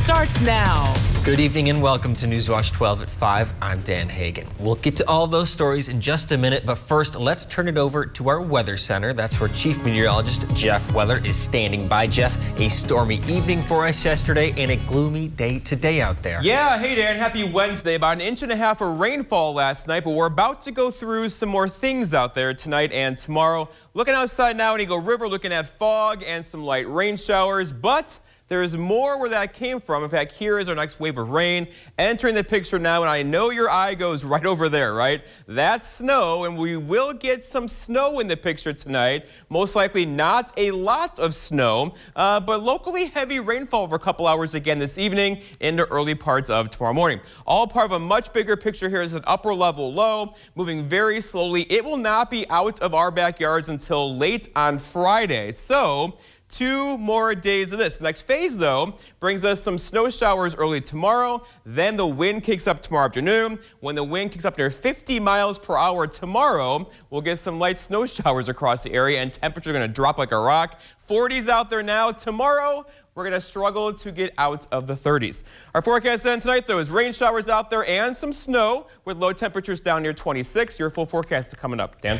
starts now. Good evening and welcome to Newswatch 12 at 5. I'm Dan Hagan. We'll get to all those stories in just a minute, but first let's turn it over to our Weather Center. That's where Chief Meteorologist Jeff Weller is standing by. Jeff, a stormy evening for us yesterday and a gloomy day today out there. Yeah, hey Dan, happy Wednesday. About 1.5 inches of rainfall last night, but we're about to go through some more things out there tonight and tomorrow. Looking outside now in Eagle River, looking at fog and some light rain showers, but there's more where that came from. In fact, here is our next wave of rain entering the picture now, and I know your eye goes right over there, right? That's snow, and we will get some snow in the picture tonight. Most likely not a lot of snow, but locally heavy rainfall for a couple hours again this evening into early parts of tomorrow morning. All part of a much bigger picture here is an upper level low, moving very slowly. It will not be out of our backyards until late on Friday. So 2 more days of this. The next phase, though, brings us some snow showers early tomorrow. Then the wind kicks up tomorrow afternoon. When the wind kicks up near 50 miles per hour tomorrow, we'll get some light snow showers across the area, and temperatures are going to drop like a rock. 40s out there now. Tomorrow, we're going to struggle to get out of the 30s. Our forecast then tonight, though, is rain showers out there and some snow with low temperatures down near 26. Your full forecast is coming up. Dan?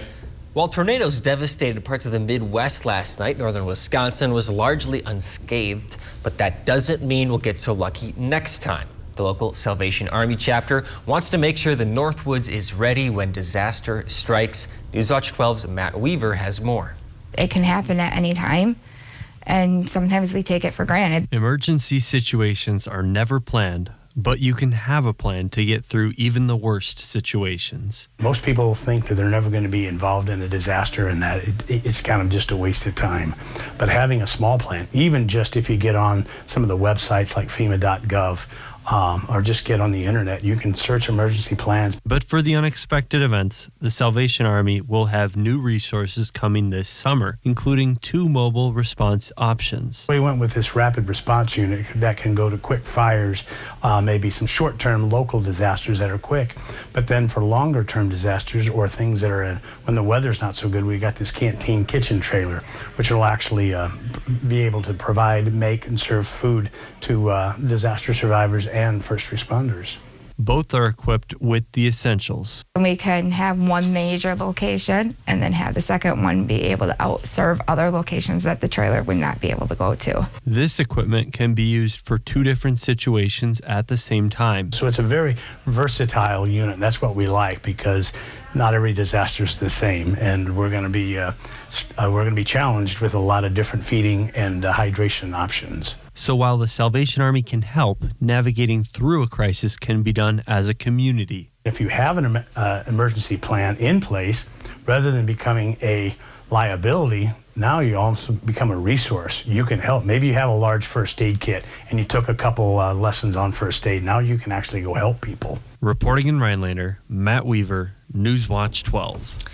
While tornadoes devastated parts of the Midwest last night, northern Wisconsin was largely unscathed, but that doesn't mean we'll get so lucky next time. The local Salvation Army chapter wants to make sure the Northwoods is ready when disaster strikes. Newswatch 12's Matt Weaver has more. It can happen at any time, and sometimes we take it for granted. Emergency situations are never planned, but you can have a plan to get through even the worst situations. Most people think that they're never going to be involved in a disaster and that it's kind of just a waste of time. But having a small plan, even just if you get on some of the websites like FEMA.gov, or just get on the internet, you can search emergency plans. But for the unexpected events, the Salvation Army will have new resources coming this summer, including 2 mobile response options. We went with this rapid response unit that can go to quick fires, maybe some short-term local disasters that are quick, but then for longer-term disasters or things that are when the weather's not so good, we got this canteen kitchen trailer, which will actually be able to provide, make, and serve food to disaster survivors and first responders. Both are equipped with the essentials. We can have one major location and then have the second one be able to outserve other locations that the trailer would not be able to go to. This equipment can be used for 2 different situations at the same time. So it's a very versatile unit. That's what we like, because not every disaster is the same, and we're going to be challenged with a lot of different feeding and hydration options. So while the Salvation Army can help, navigating through a crisis can be done as a community. If you have an emergency plan in place, rather than becoming a liability, now you also become a resource. You can help. Maybe you have a large first aid kit and you took a couple lessons on first aid. Now you can actually go help people. Reporting in Rhinelander, Matt Weaver, Newswatch 12.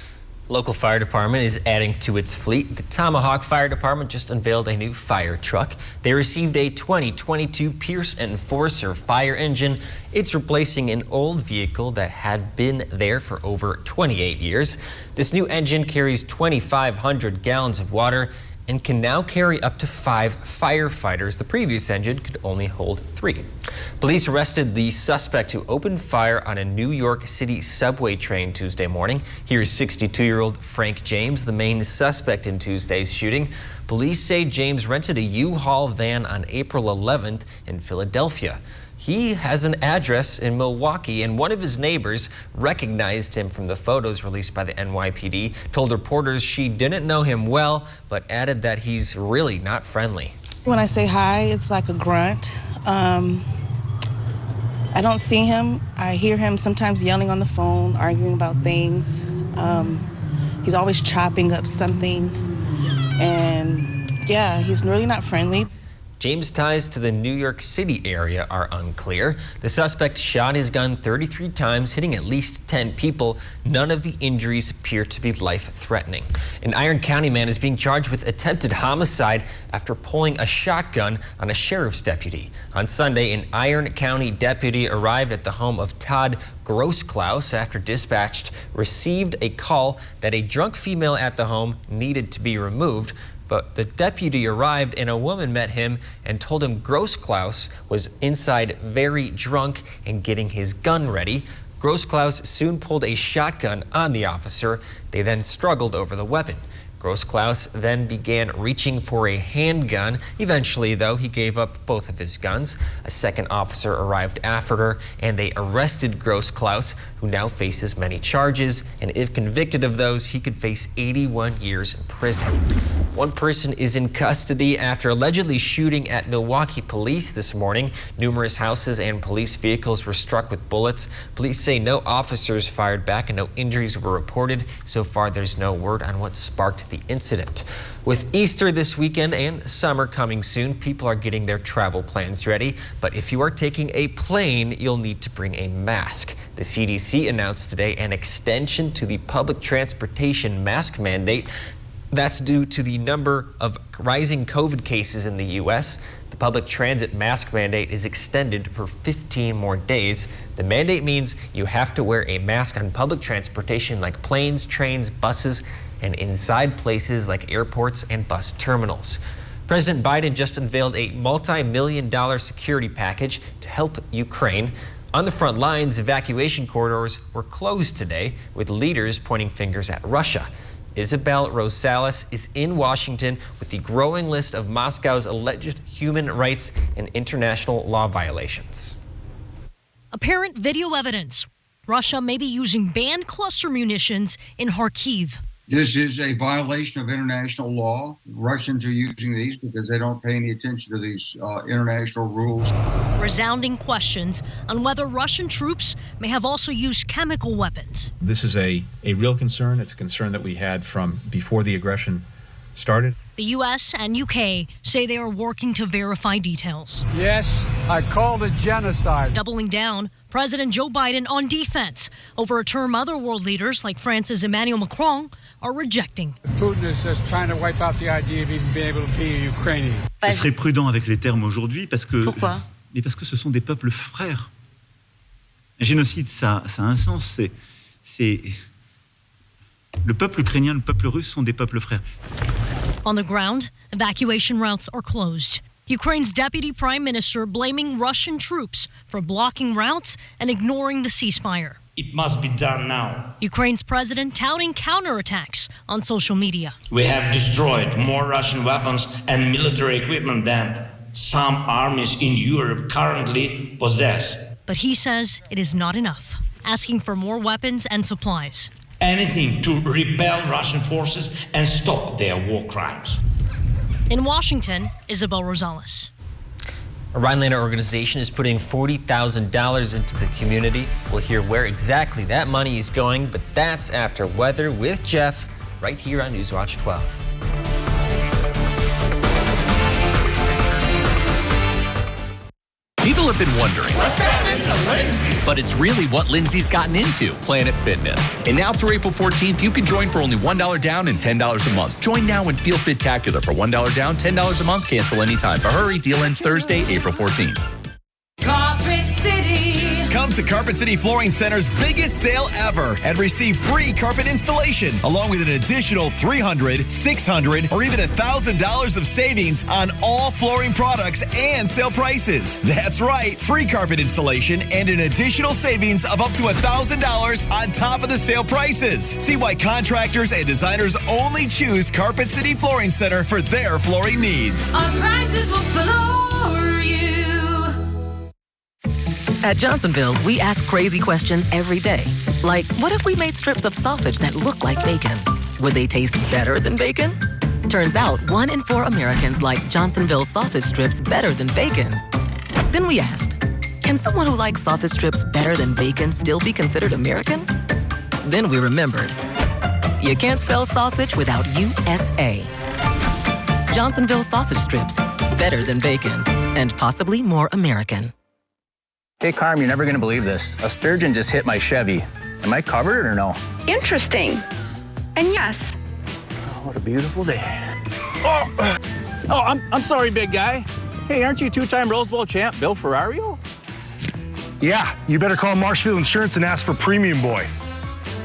Local fire department is adding to its fleet. The Tomahawk Fire Department just unveiled a new fire truck. They received a 2022 Pierce Enforcer fire engine. It's replacing an old vehicle that had been there for over 28 years. This new engine carries 2,500 gallons of water and can now carry up to 5 firefighters. The previous engine could only hold 3. Police arrested the suspect who opened fire on a New York City subway train Tuesday morning. Here's 62-year-old Frank James, the main suspect in Tuesday's shooting. Police say James rented a U-Haul van on April 11th in Philadelphia. He has an address in Milwaukee, and one of his neighbors recognized him from the photos released by the NYPD, told reporters she didn't know him well, but added that he's really not friendly. When I say hi, it's like a grunt. I don't see him. I hear him sometimes yelling on the phone, arguing about things. He's always chopping up something, and yeah, he's really not friendly. James' ties to the New York City area are unclear. The suspect shot his gun 33 times, hitting at least 10 people. None of the injuries appear to be life-threatening. An Iron County man is being charged with attempted homicide after pulling a shotgun on a sheriff's deputy. On Sunday, an Iron County deputy arrived at the home of Todd Grossklaus after dispatched received a call that a drunk female at the home needed to be removed. but the deputy arrived and a woman met him and told him Grossklaus was inside very drunk and getting his gun ready. Grossklaus soon pulled a shotgun on the officer. They then struggled over the weapon. Grossklaus then began reaching for a handgun. Eventually, though, he gave up both of his guns. A second officer arrived after, and they arrested Grossklaus, who now faces many charges. And if convicted of those, he could face 81 years in prison. One person is in custody after allegedly shooting at Milwaukee police this morning. Numerous houses and police vehicles were struck with bullets. Police say no officers fired back and no injuries were reported. So far, there's no word on what sparked the incident. With Easter this weekend and summer coming soon, people are getting their travel plans ready. But if you are taking a plane, you'll need to bring a mask. The CDC announced today an extension to the public transportation mask mandate. That's due to the number of rising COVID cases in the U.S. The public transit mask mandate is extended for 15 more days. The mandate means you have to wear a mask on public transportation like planes, trains, buses, and inside places like airports and bus terminals. President Biden just unveiled a multi-million-dollar security package to help Ukraine. On the front lines, evacuation corridors were closed today, with leaders pointing fingers at Russia. Isabel Rosales is in Washington with the growing list of Moscow's alleged human rights and international law violations. Apparent video evidence. Russia may be using banned cluster munitions in Kharkiv. This is a violation of international law. Russians are using these because they don't pay any attention to these international rules. Resounding questions on whether Russian troops may have also used chemical weapons. This is a real concern. It's a concern that we had from before the aggression started. The U.S. and U.K. say they are working to verify details. Yes, I called it genocide. Doubling down, President Joe Biden on defense over a term other world leaders like France's Emmanuel Macron are rejecting. Putin is just trying to wipe out the idea of even being able to be a Ukrainian. Je serais prudent avec les termes aujourd'hui parce que... Pourquoi? Mais parce que ce sont des peuples frères. Un génocide, ça a un sens. C'est... Le peuple ukrainien, le peuple russe sont des peuples frères. On the ground, evacuation routes are closed. Ukraine's deputy prime minister blaming Russian troops for blocking routes and ignoring the ceasefire. It must be done now. Ukraine's president touting counterattacks on social media. We have destroyed more Russian weapons and military equipment than some armies in Europe currently possess. But he says it is not enough, asking for more weapons and supplies. Anything to repel Russian forces and stop their war crimes. In Washington, Isabel Rosales. A Rhinelander organization is putting $40,000 into the community. We'll hear where exactly that money is going, but that's after weather with Jeff right here on Newswatch 12. People have been wondering, what's gotten into Lindsay? But it's really what Lindsay's gotten into, Planet Fitness. And now through April 14th, you can join for only $1 down and $10 a month. Join now and feel fit-tacular for $1 down, $10 a month, cancel anytime. But hurry, deal ends Thursday, April 14th. Carpet City. Come to Carpet City Flooring Center's biggest sale ever and receive free carpet installation along with an additional $300, $600, or even $1,000 of savings on all flooring products and sale prices. That's right, free carpet installation and an additional savings of up to $1,000 on top of the sale prices. See why contractors and designers only choose Carpet City Flooring Center for their flooring needs. Our prices will floor you. At Johnsonville, we ask crazy questions every day. Like, what if we made strips of sausage that look like bacon? Would they taste better than bacon? Turns out 1 in 4 Americans like Johnsonville sausage strips better than bacon. Then we asked, can someone who likes sausage strips better than bacon still be considered American? Then we remembered. You can't spell sausage without USA. Johnsonville sausage strips, better than bacon, and possibly more American. Hey, Carm, you're never going to believe this. A sturgeon just hit my Chevy. Am I covered or no? Interesting. And yes. Oh, what a beautiful day. I'm sorry, big guy. Hey, aren't you two-time Rose Bowl champ Bill Ferrario? Yeah, you better call Marshfield Insurance and ask for Premium Boy.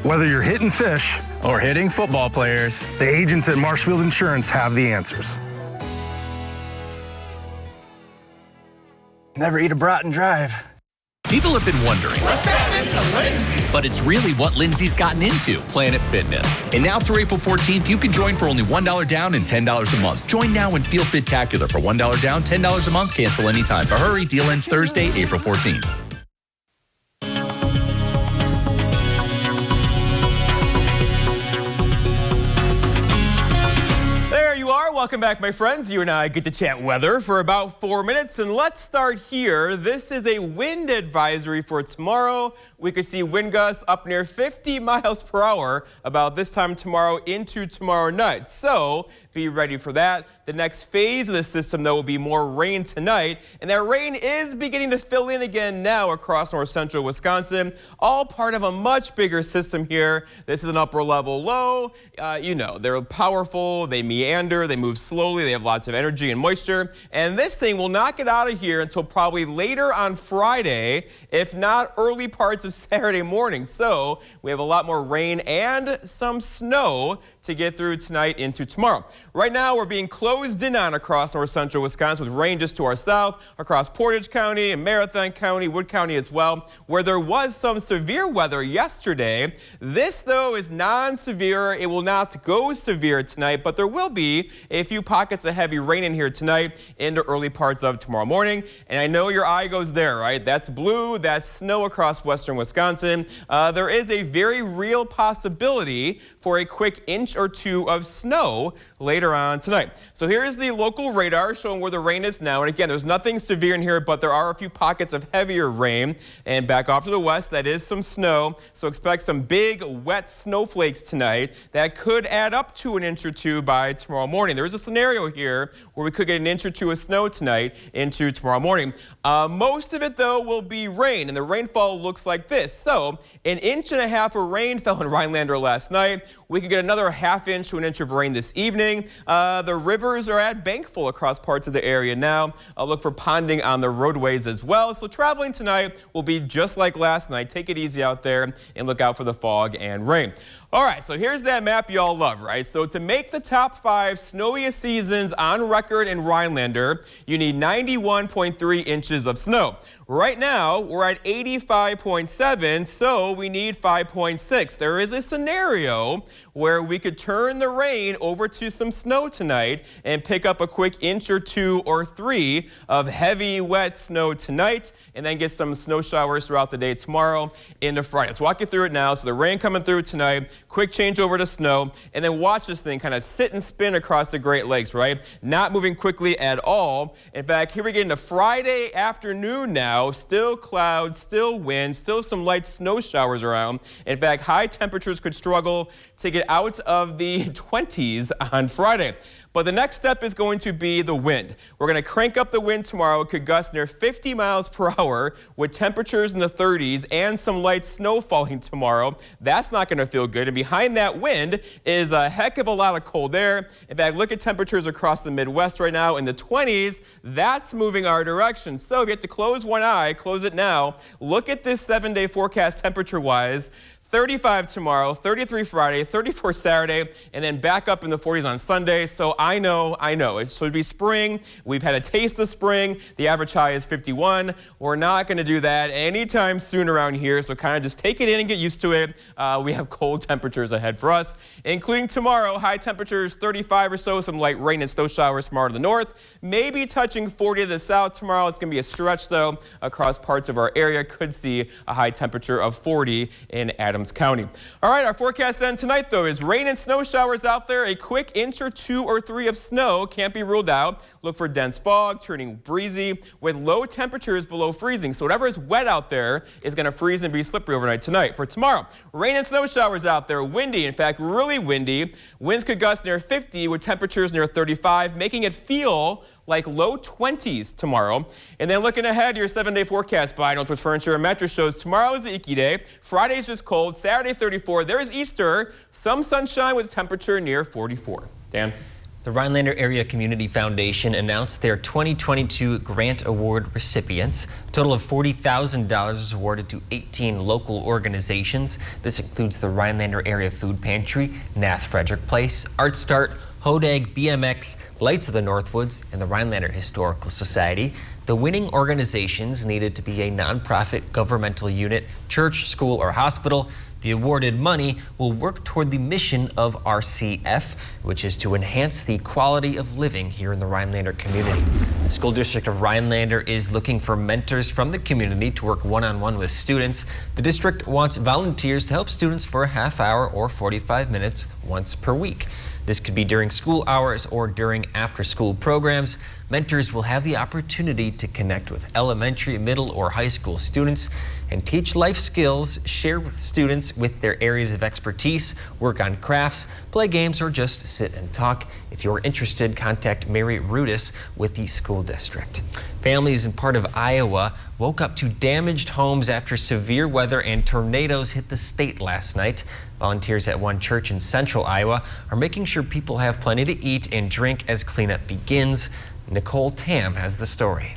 Whether you're hitting fish or hitting football players. The agents at Marshfield Insurance have the answers. Never eat a brat and drive. People have been wondering, What's happening to Lindsay? but it's really what Lindsay's gotten into, Planet Fitness. And now through April 14th, you can join for only $1 down and $10 a month. Join now and feel fit-tacular for $1 down, $10 a month, cancel anytime. But hurry, deal ends Thursday, April 14th. Welcome back, my friends. You and I get to chat weather for about 4 minutes, and let's start here. This is a wind advisory for tomorrow. We could see wind gusts up near 50 miles per hour about this time tomorrow into tomorrow night. So be ready for that. The next phase of the system, though, will be more rain tonight, and that rain is beginning to fill in again now across north central Wisconsin, all part of a much bigger system here. This is an upper level low. You know, they're powerful, they meander, they move slowly, they have lots of energy and moisture, and this thing will not get out of here until probably later on Friday, if not early parts of Saturday morning. So we have a lot more rain and some snow to get through tonight into tomorrow. Right now, we're being closed in on across north central Wisconsin with rain just to our south, across Portage County and Marathon County, Wood County as well, where there was some severe weather yesterday. This, though, is non-severe. It will not go severe tonight, but there will be a few pockets of heavy rain in here tonight into early parts of tomorrow morning. And I know your eye goes there, right? That's blue. That's snow across western Wisconsin. There is a very real possibility for a quick inch or two of snow later on tonight. So here's the local radar showing where the rain is now. And again, there's nothing severe in here, but there are a few pockets of heavier rain. And back off to the west, that is some snow. So expect some big, wet snowflakes tonight that could add up to an inch or two by tomorrow morning. There is a scenario here where we could get an inch or two of snow tonight into tomorrow morning. Most of it, though, will be rain, and the rainfall looks like this. So an inch and a half of rain fell in Rhinelander last night. We could get another half inch to an inch of rain this evening. The rivers are at bankful across parts of the area now. Look for ponding on the roadways as well. So traveling tonight will be just like last night. Take it easy out there and look out for the fog and rain. All right, so here's that map you all love, right? So to make the top 5 snowiest seasons on record in Rhinelander, you need 91.3 inches of snow. Right now, we're at 85.7, so we need 5.6. There is a scenario where we could turn the rain over to some snow tonight and pick up a quick inch or 2 or 3 of heavy, wet snow tonight, and then get some snow showers throughout the day tomorrow into Friday. Let's walk you through it now. So the rain coming through tonight, quick change over to snow, and then watch this thing kind of sit and spin across the Great Lakes, right? Not moving quickly at all. In fact, here we get into Friday afternoon now. Still clouds, still wind, still some light snow showers around. In fact, high temperatures could struggle to get out of the 20s on Friday. But the next step is going to be the wind. We're going to crank up the wind tomorrow. It could gust near 50 miles per hour with temperatures in the 30s and some light snow falling tomorrow. That's not going to feel good. And behind that wind is a heck of a lot of cold air. In fact, look at temperatures across the Midwest right now in the 20s. That's moving our direction. So you have to close one eye, close it now. Look at this 7-day forecast temperature-wise. 35 tomorrow, 33 Friday, 34 Saturday, and then back up in the 40s on Sunday. So I know, it should be spring. We've had a taste of spring. The average high is 51. We're not going to do that anytime soon around here, so kind of just take it in and get used to it. We have cold temperatures ahead for us, including tomorrow. High temperatures 35 or so, some light rain and snow showers tomorrow to the north. Maybe touching 40 to the south tomorrow. It's going to be a stretch, though, across parts of our area. Could see a high temperature of 40 in Adams County. All right, our forecast then tonight, though, is rain and snow showers out there. A quick inch or 2 or 3 of snow can't be ruled out. Look for dense fog, turning breezy with low temperatures below freezing. So whatever is wet out there is going to freeze and be slippery overnight tonight. For tomorrow, rain and snow showers out there. Windy, in fact, really windy. Winds could gust near 50 with temperatures near 35, making it feel like low 20s tomorrow. And then looking ahead, your 7-day forecast by Northwest Furniture and Mattress shows tomorrow is the icky day. Friday's just cold. Saturday 34. There's Easter. Some sunshine with a temperature near 44. Dan? The Rhinelander Area Community Foundation announced their 2022 grant award recipients. A total of $40,000 is awarded to 18 local organizations. This includes the Rhinelander Area Food Pantry, Nath Frederick Place, Art Start, Hodag, BMX, Lights of the Northwoods, and the Rhinelander Historical Society. The winning organizations needed to be a nonprofit governmental unit, church, school, or hospital. The awarded money will work toward the mission of RCF, which is to enhance the quality of living here in the Rhinelander community. The School District of Rhinelander is looking for mentors from the community to work one-on-one with students. The district wants volunteers to help students for a half hour or 45 minutes once per week. This could be during school hours or during after-school programs. Mentors will have the opportunity to connect with elementary, middle, or high school students and teach life skills, share with students with their areas of expertise, work on crafts, play games, or just sit and talk. If you're interested, contact Mary Rudis with the school district. Families in part of Iowa woke up to damaged homes after severe weather and tornadoes hit the state last night. Volunteers at one church in central Iowa are making sure people have plenty to eat and drink as cleanup begins. Nicole Tam has the story.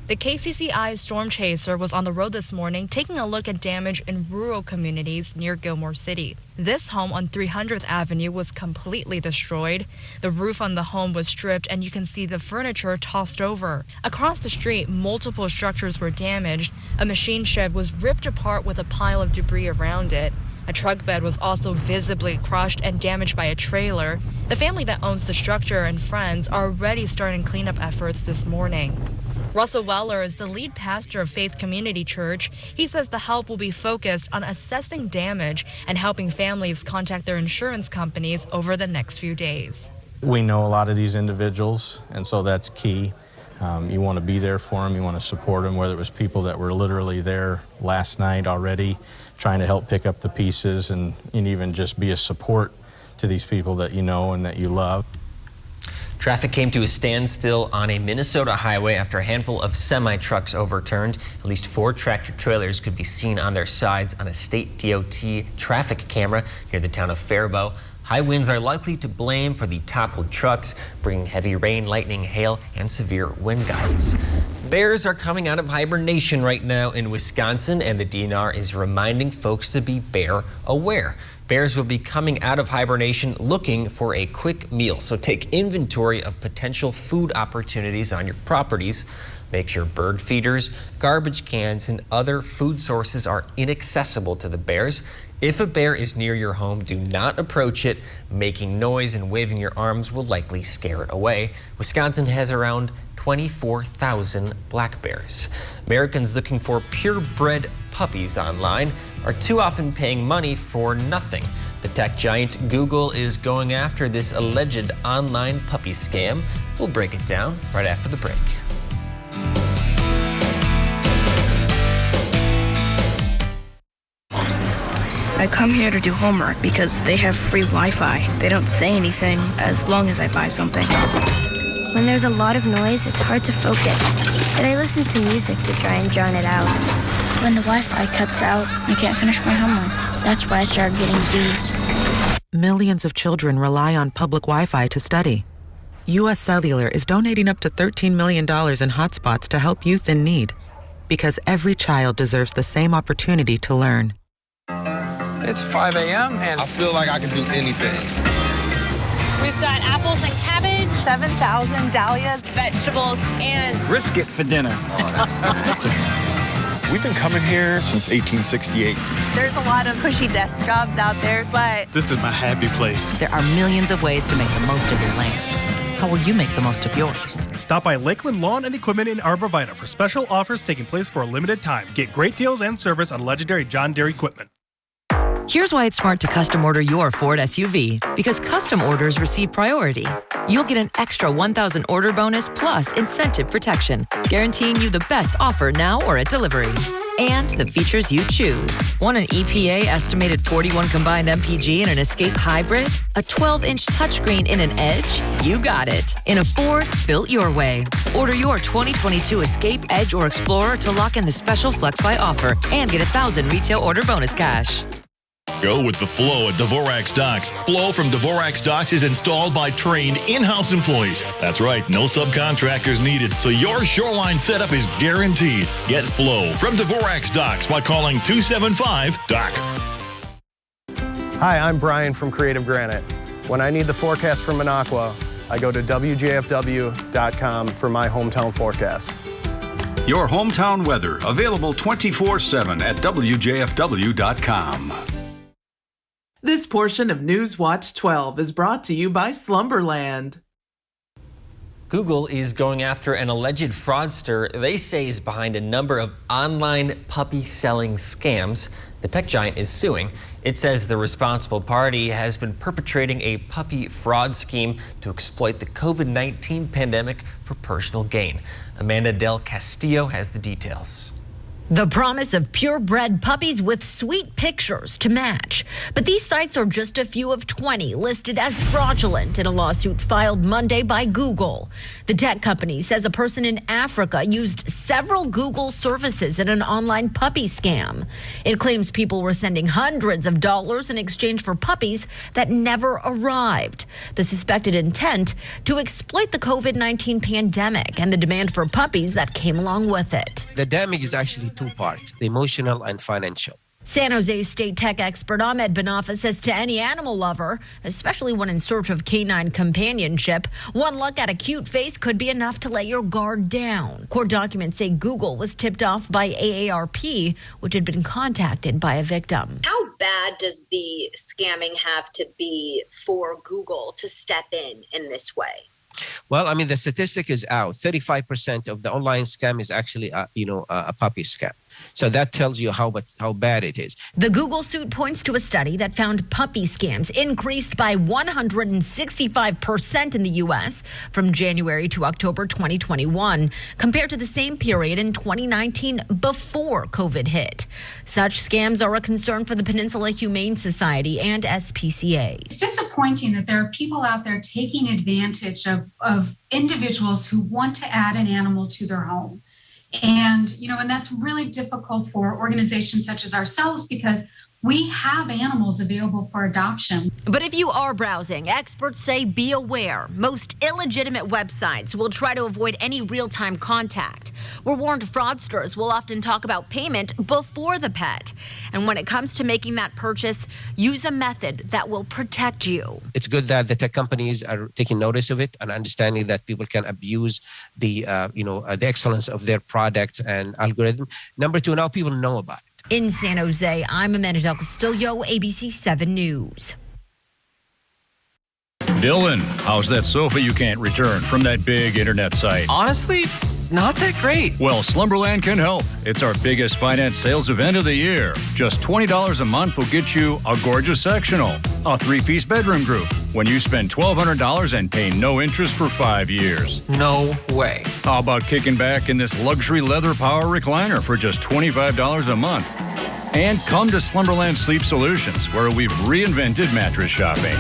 The KCCI Storm Chaser was on the road this morning taking a look at damage in rural communities near Gilmore City. This home on 300th Avenue was completely destroyed. The roof on the home was stripped and you can see the furniture tossed over. Across the street, multiple structures were damaged. A machine shed was ripped apart with a pile of debris around it. A truck bed was also visibly crushed and damaged by a trailer. The family that owns the structure and friends are already starting cleanup efforts this morning. Russell Weller is the lead pastor of Faith Community Church. He says the help will be focused on assessing damage and helping families contact their insurance companies over the next few days. We know a lot of these individuals, and so that's key. You want to be there for them, you want to support them, whether it was people that were literally there last night already, trying to help pick up the pieces and even just be a support to these people that you know and that you love. Traffic came to a standstill on a Minnesota highway after a handful of semi-trucks overturned. At least 4 tractor-trailers could be seen on their sides on a state DOT traffic camera near the town of Faribault. High winds are likely to blame for the toppled trucks, bringing heavy rain, lightning, hail, and severe wind gusts. Bears are coming out of hibernation right now in Wisconsin, and the DNR is reminding folks to be bear aware. Bears will be coming out of hibernation looking for a quick meal, so take inventory of potential food opportunities on your properties. Make sure bird feeders, garbage cans, and other food sources are inaccessible to the bears. If a bear is near your home, do not approach it. Making noise and waving your arms will likely scare it away. Wisconsin has around 24,000 black bears. Americans looking for purebred puppies online are too often paying money for nothing. The tech giant Google is going after this alleged online puppy scam. We'll break it down right after the break. I come here to do homework because they have free Wi-Fi. They don't say anything as long as I buy something. When there's a lot of noise, it's hard to focus. But I listen to music to try and drown it out. When the Wi-Fi cuts out, I can't finish my homework. That's why I started getting D's. Millions of children rely on public Wi-Fi to study. U.S. Cellular is donating up to $13 million in hotspots to help youth in need. Because every child deserves the same opportunity to learn. It's 5 a.m. and I feel like I can do anything. We've got apples and cabbage, 7,000 dahlias, vegetables, and brisket for dinner. We've been coming here since 1868. there's a lot of cushy desk jobs out there, but This is my happy place. There are millions of ways to make the most of your land. How will you make the most of yours? Stop by Lakeland Lawn and Equipment in Arbor Vitae for special offers taking place for a limited time. Get great deals and service on legendary John Deere equipment. Here's why it's smart to custom order your Ford SUV. Because custom orders receive priority. You'll get an extra $1,000 order bonus plus incentive protection, guaranteeing you the best offer now or at delivery. And the features you choose. Want an EPA estimated 41 combined MPG in an Escape Hybrid? A 12-inch touchscreen in an Edge? You got it. In a Ford, built your way. Order your 2022 Escape, Edge, or Explorer to lock in the special FlexBuy offer and get $1,000 retail order bonus cash. Go with the flow at Dvorak's Docks. Flow from Dvorak's Docks is installed by trained in-house employees. That's right, no subcontractors needed, so your shoreline setup is guaranteed. Get flow from Dvorak's Docks by calling 275-DOC. Hi, I'm Brian from Creative Granite. When I need the forecast from Minocqua, I go to WJFW.com for my hometown forecast. Your hometown weather, available 24/7 at WJFW.com. This portion of News Watch 12 is brought to you by Slumberland. Google is going after an alleged fraudster they say is behind a number of online puppy selling scams. The tech giant is suing. It says the responsible party has been perpetrating a puppy fraud scheme to exploit the COVID-19 pandemic for personal gain. Amanda Del Castillo has the details. The promise of purebred puppies with sweet pictures to match. But these sites are just a few of 20 listed as fraudulent in a lawsuit filed Monday by Google. The tech company says a person in Africa used several Google services in an online puppy scam. It claims people were sending hundreds of dollars in exchange for puppies that never arrived. The suspected intent to exploit the COVID-19 pandemic and the demand for puppies that came along with it. The damage is actually two parts, the emotional and financial. San Jose state tech expert Ahmed Benafa says to any animal lover, especially one in search of canine companionship, one look at a cute face could be enough to let your guard down. Court documents say Google was tipped off by AARP, which had been contacted by a victim. How bad does the scamming have to be for Google to step in this way? Well, I mean, the statistic is out. 35% of the online scam is actually, a puppy scam. So that tells you how bad it is. The Google suit points to a study that found puppy scams increased by 165% in the U.S. from January to October 2021, compared to the same period in 2019 before COVID hit. Such scams are a concern for the Peninsula Humane Society and SPCA. It's disappointing that there are people out there taking advantage of individuals who want to add an animal to their home. And that's really difficult for organizations such as ourselves because we have animals available for adoption. But if you are browsing, experts say be aware. Most illegitimate websites will try to avoid any real-time contact. We're warned fraudsters will often talk about payment before the pet. And when it comes to making that purchase, use a method that will protect you. It's good that the tech companies are taking notice of it and understanding that people can abuse the excellence of their products and algorithm. Number two, now people know about it. In San Jose, I'm Amanda Del Castillo, ABC 7 News. Dylan, how's that sofa you can't return from that big internet site? Honestly, not that great. Well, Slumberland can help. It's our biggest finance sales event of the year. Just $20 a month will get you a gorgeous sectional, a 3-piece bedroom group, when you spend $1,200 and pay no interest for 5 years. No way. How about kicking back in this luxury leather power recliner for just $25 a month? And come to Slumberland Sleep Solutions, where we've reinvented mattress shopping.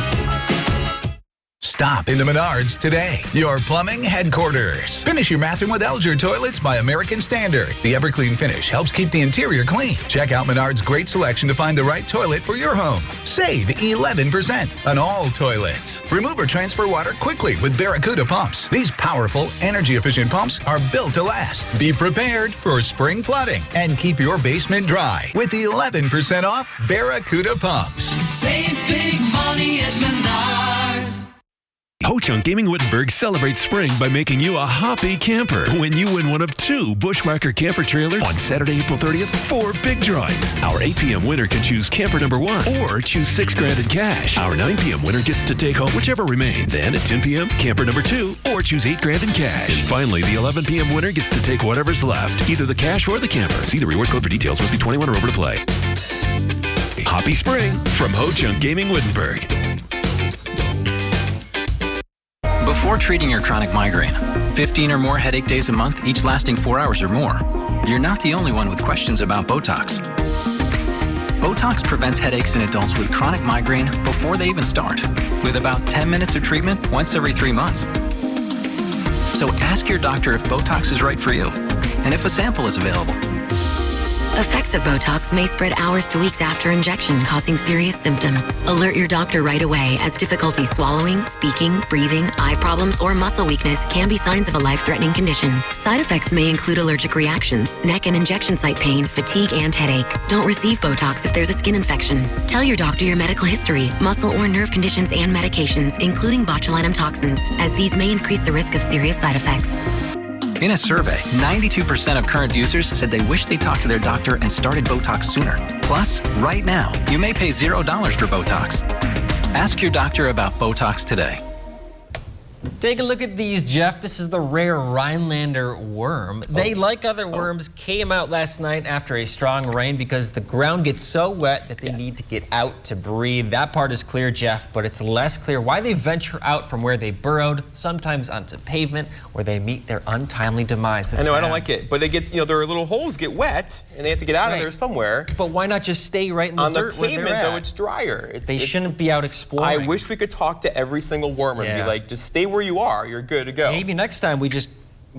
Stop into Menards today, your plumbing headquarters. Finish your bathroom with Elger toilets by American Standard. The Everclean finish helps keep the interior clean. Check out Menards' great selection to find the right toilet for your home. Save 11% on all toilets. Remove or transfer water quickly with Barracuda pumps. These powerful, energy-efficient pumps are built to last. Be prepared for spring flooding and keep your basement dry with 11% off Barracuda pumps. Save big money at Menards. Ho-Chunk Gaming Wittenberg celebrates spring by making you a happy camper when you win one of 2 Bushwhacker camper trailers on Saturday, April 30th, 4 big drawings. Our 8 p.m. winner can choose camper number 1 or choose $6,000 in cash. Our 9 p.m. winner gets to take home whichever remains. Then at 10 p.m., camper number 2 or choose $8,000 in cash. And finally, the 11 p.m. winner gets to take whatever's left, either the cash or the camper. See the rewards code for details. Must be 21 or over to play. Happy spring from Ho-Chunk Gaming Wittenberg. Before treating your chronic migraine, 15 or more headache days a month, each lasting 4 hours or more, you're not the only one with questions about Botox. Botox prevents headaches in adults with chronic migraine before they even start, with about 10 minutes of treatment once every 3 months. So ask your doctor if Botox is right for you and if a sample is available. Effects of Botox may spread hours to weeks after injection, causing serious symptoms. Alert your doctor right away, as difficulty swallowing, speaking, breathing, eye problems, or muscle weakness can be signs of a life-threatening condition. Side effects may include allergic reactions, neck and injection site pain, fatigue, and headache. Don't receive Botox if there's a skin infection. Tell your doctor your medical history, muscle or nerve conditions, and medications, including botulinum toxins, as these may increase the risk of serious side effects. In a survey, 92% of current users said they wish they talked to their doctor and started Botox sooner. Plus, right now, you may pay $0 for Botox. Ask your doctor about Botox today. Take a look at these, Jeff. This is the rare Rhinelander worm. They, like other worms, came out last night after a strong rain because the ground gets so wet that they need to get out to breathe. That part is clear, Jeff, but it's less clear why they venture out from where they burrowed, sometimes onto pavement, where they meet their untimely demise. I know, I don't like it, but it gets, their little holes get wet, and they have to get out of there somewhere. But why not just stay right in the dirt on the pavement, though? It's drier. They shouldn't be out exploring. I wish we could talk to every single worm and be like, just stay where you are. You're good to go. Maybe next time we just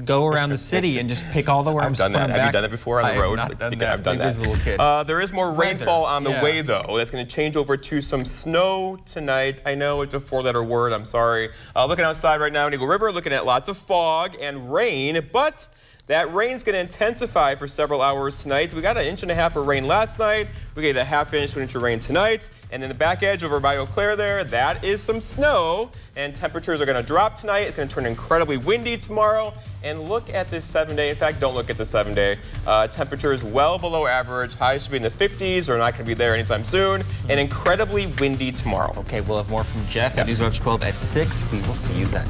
go around the city and just pick all the worms. I've done that. Have you done that before on the road? I've not done that. I've done that. As a little kid. There is more rainfall on the way, though. That's going to change over to some snow tonight. I know it's a 4-letter word. I'm sorry. Looking outside right now in Eagle River, looking at lots of fog and rain, but that rain's going to intensify for several hours tonight. We got 1.5 inches of rain last night. We get a 1/2 inch to 1 inch of rain tonight. And in the back edge over by Eau Claire there, that is some snow. And temperatures are going to drop tonight. It's going to turn incredibly windy tomorrow. And look at this 7-day. In fact, don't look at the 7-day. Temperatures well below average. Highs should be in the 50s. They're not going to be there anytime soon. And incredibly windy tomorrow. Okay, we'll have more from Jeff at Newswatch 12 at 6. We will see you then.